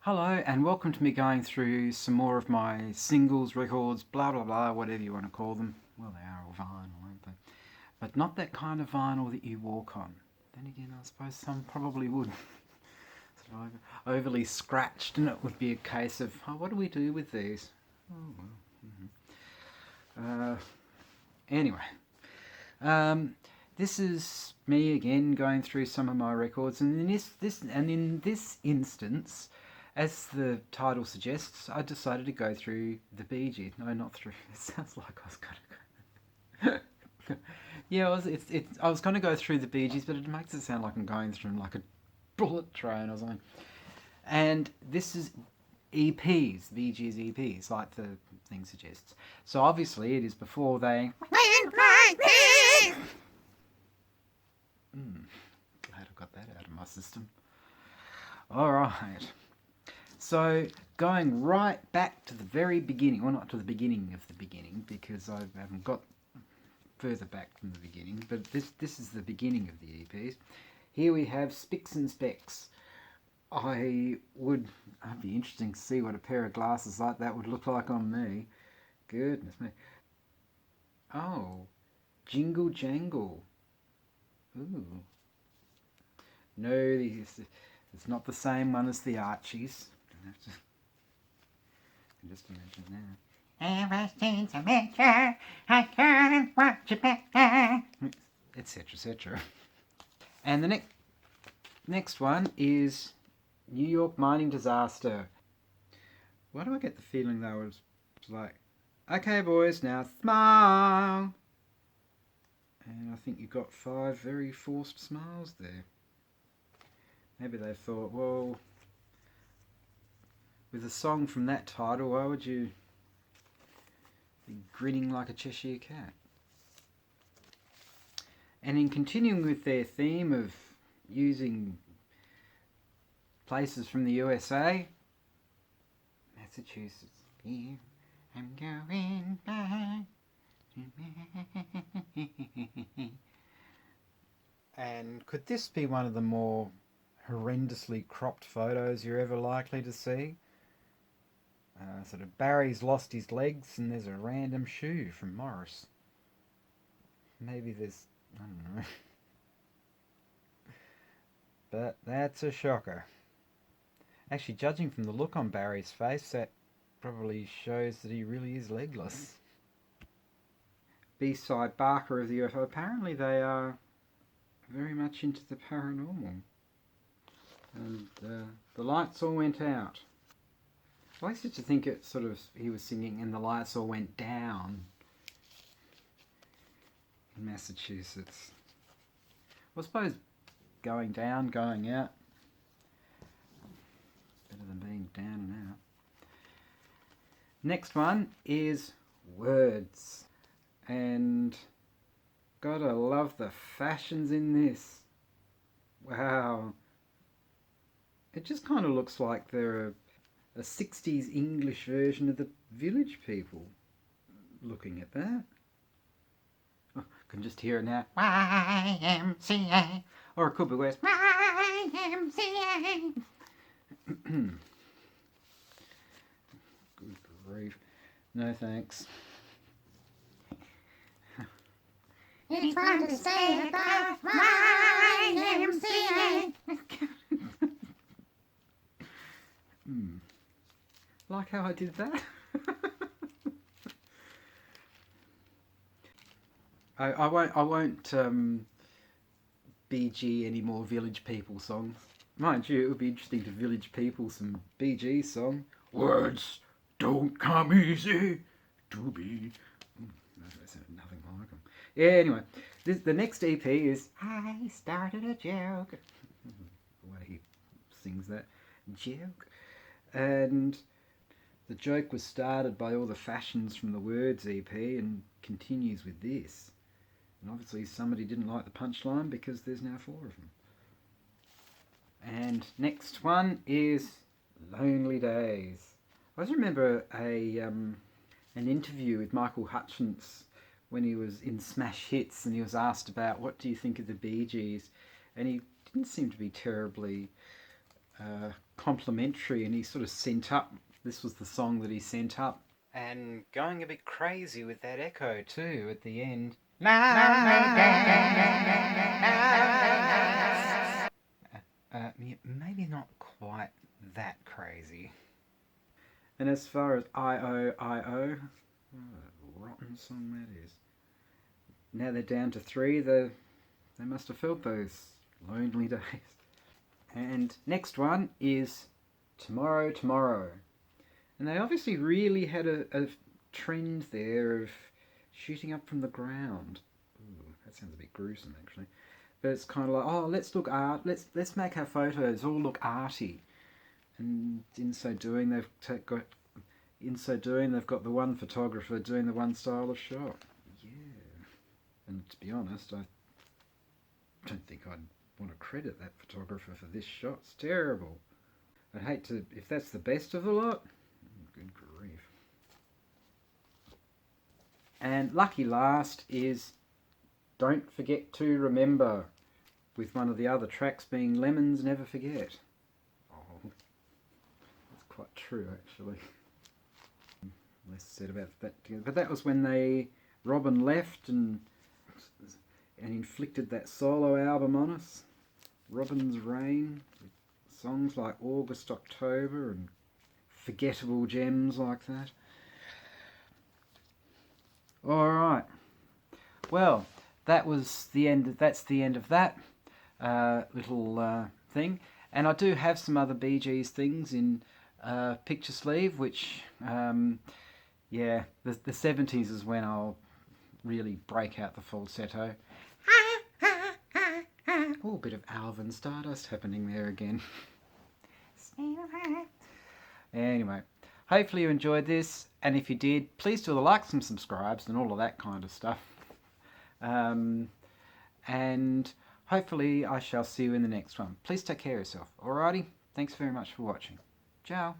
Hello and welcome to me going through some more of my singles, records, blah blah blah, whatever you want to call them. Well, they are all vinyl, aren't they? But not that kind of vinyl that you walk on. Then again, I suppose some probably would. Sort of overly scratched, and it would be a case of, oh, what do we do with these? Oh well. Anyway, um, this is me again going through some of my records, and in this instance, as the title suggests, I decided to go through the Bee Gees. No, not through. It sounds like I was going to go. Yeah, I was going to go through the Bee Gees, but it makes it sound like I'm going through like a bullet train or something. And this is EPs, Bee Gees EPs, like the thing suggests. So obviously it is before they... Glad I got that out of my system. Alright. So, going right back to the very beginning, well, not to the beginning of the beginning, because I haven't got further back from the beginning, but this is the beginning of the EPs. Here we have Spicks and Specks. I'd be interesting to see what a pair of glasses like that would look like on me. Goodness me. Oh, Jingle Jangle. Ooh. No, it's not the same one as the Archies. I can just imagine now. Ever since I met you, I couldn't watch you better. Etc., etc. And the next one is New York mining disaster. Why do I get the feeling that was like, okay boys, now smile. And I think you got 5 very forced smiles there. Maybe they thought, well, with a song from that title, why would you be grinning like a Cheshire cat? And in continuing with their theme of using places from the USA, Massachusetts, here I'm going back. And could this be one of the more horrendously cropped photos you're ever likely to see? Sort of Barry's lost his legs and there's a random shoe from Morris. Maybe there's... I don't know. But that's a shocker. Actually, judging from the look on Barry's face, that probably shows that he really is legless. B-side Barker of the UFO. Apparently they are very much into the paranormal. And the lights all went out. I used to think it sort of, he was singing and the lights all went down in Massachusetts. Well, I suppose going down, going out, better than being down and out. Next one is Words. And gotta love the fashions in this. Wow. It just kind of looks like they're a 60s English version of the Village People. Looking at that. Oh, I can just hear it now. YMCA. Or it could be worse. YMCA. Good grief. No thanks. It's fun to say about YMCA. Like how I did that? I won't BG any more Village People songs. Mind you, it would be interesting to Village People some BG song. Words don't come easy to be. That sounded nothing like them. Yeah, anyway, the next EP is I Started a Joke. The way he sings that. Joke. And the joke was started by all the fashions from the Words EP and continues with this. And obviously somebody didn't like the punchline because there's now 4 of them. And next one is Lonely Days. I just remember an interview with Michael Hutchence when he was in Smash Hits and he was asked about what do you think of the Bee Gees, and he didn't seem to be terribly complimentary, and he sort of sent up, this was the song that he sent up. And going a bit crazy with that echo too at the end. Maybe not quite that crazy. And as far as I-O, what a rotten song that is. Now they're down to 3. They must have felt those lonely days. And next one is Tomorrow, Tomorrow. And they obviously really had a trend there of shooting up from the ground. Ooh, that sounds a bit gruesome actually. But it's kind of like, oh, let's look art. Let's make our photos all look arty. And in so doing, they've got the one photographer doing the one style of shot. Yeah. And to be honest, I don't think I'd want to credit that photographer for this shot. It's terrible. I'd hate to, if that's the best of the lot. Good grief. And lucky last is Don't Forget to Remember, with one of the other tracks being Lemons Never Forget. Oh, that's quite true actually. Less said about that together. But that was when Robin left and inflicted that solo album on us, Robin's Reign, with songs like August, October and forgettable gems like that. Alright, well, that's the end of that little thing. And I do have some other Bee Gees things in picture sleeve, which, yeah, the 70s is when I'll really break out the falsetto. Oh, a bit of Alvin Stardust happening there again. Anyway, hopefully you enjoyed this, and if you did, please do the likes and subscribes and all of that kind of stuff. And hopefully I shall see you in the next one. Please take care of yourself. Alrighty? Thanks very much for watching. Ciao.